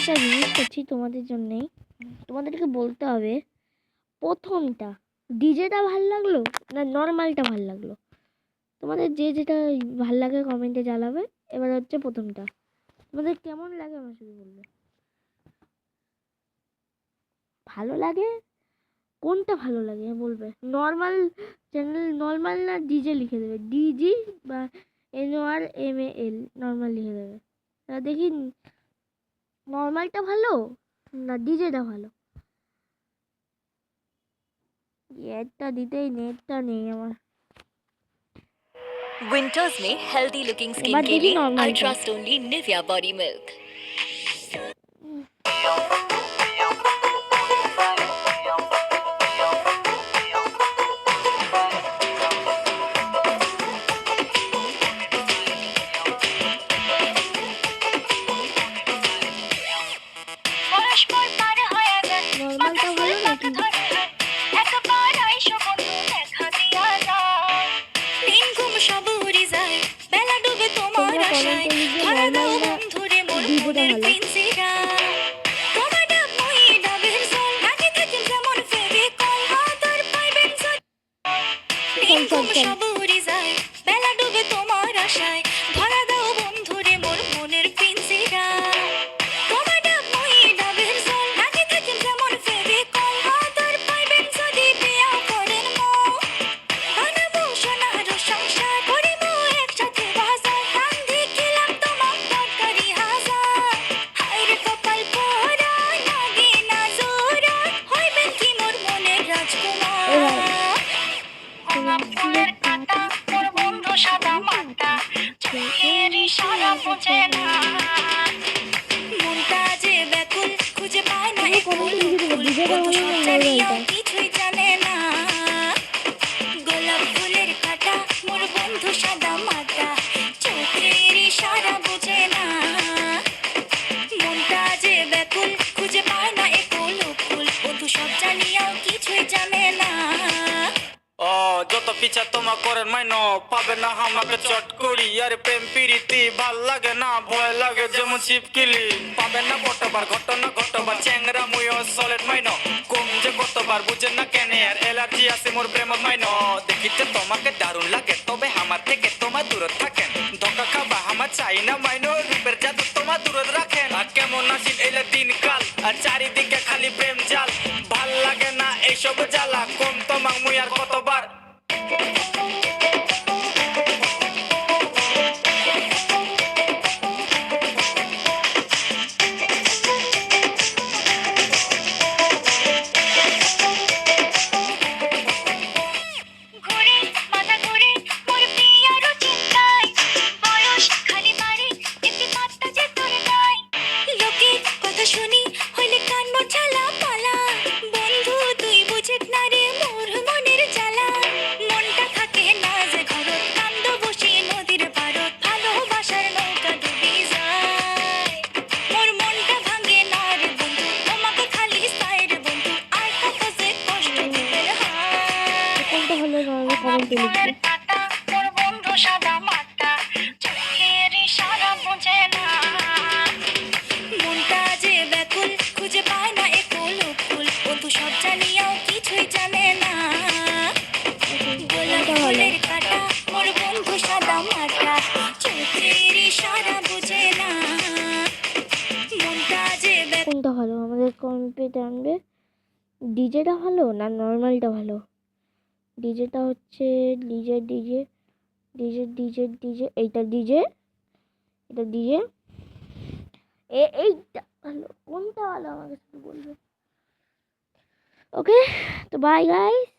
একটা জিনিস করছি তোমাদের জন্যেই, তোমাদেরকে বলতে হবে প্রথমটা ডিজেটা ভাল লাগলো না নর্মালটা ভাল লাগলো। তোমাদের যে যেটা ভাল লাগে কমেন্টে জানাবে। এবার হচ্ছে প্রথমটা তোমাদের কেমন লাগে আমার শুধু বলবে। ভালো লাগে কোনটা ভালো লাগে বলবে। নর্মাল চ্যানেল নর্মাল না ডিজে লিখে দেবে, ডিজি বা NORMAL নর্মাল লিখে দেবে। দেখি নর্মালটা ভালো না ডিজেটা ভালো। নেটটা দিতেই নেটটা নেই আমার। विंटर्स में हेल्दी लुकिंग स्किन के लिए I trust only Nivea body milk. পিছা তোমা করেন মাইনো পাবে না আমাকে চট করি আর প্রেম প্রীতি ভাল লাগে না ভয় লাগে যেমন ছিপকিলি পাবে না কতবার ঘটনা ঘটবার চ্যাংরা মুইও সলিড মাইনো কম যে কতবার বুঝে না কেন আর অ্যালার্জি আছে মোর প্রেম মাইনো দেখিতে তোমাকে দারুণ লাগে তবে আমার থেকে তোমার দূরে থাকেন ধোকা খাবা আমার চাই না মাইনো রূপের জাদু তোমার দূরে রাখেন আর কেমন আসিল এলে দিনকাল আর চারিদিকে খালি প্রেম জাল ভাল লাগে না এইসব জ্বালা কম তোমার মুই আর কতবার চোখের ইশারা বুঝে না মনটা যে কোনটা ভালো আমাদের কম্পে জানবে? ডিজেটা ভালো না নর্মালটা ভালো? ডিজেটা হচ্ছে DJ DJ DJ DJ DJ এইটা ডিজে, এটা ডিজে, এইটা ভালো। কোনটা ভালো আমাকে শুধু বলবে। ওকে, তো বাই গাইস।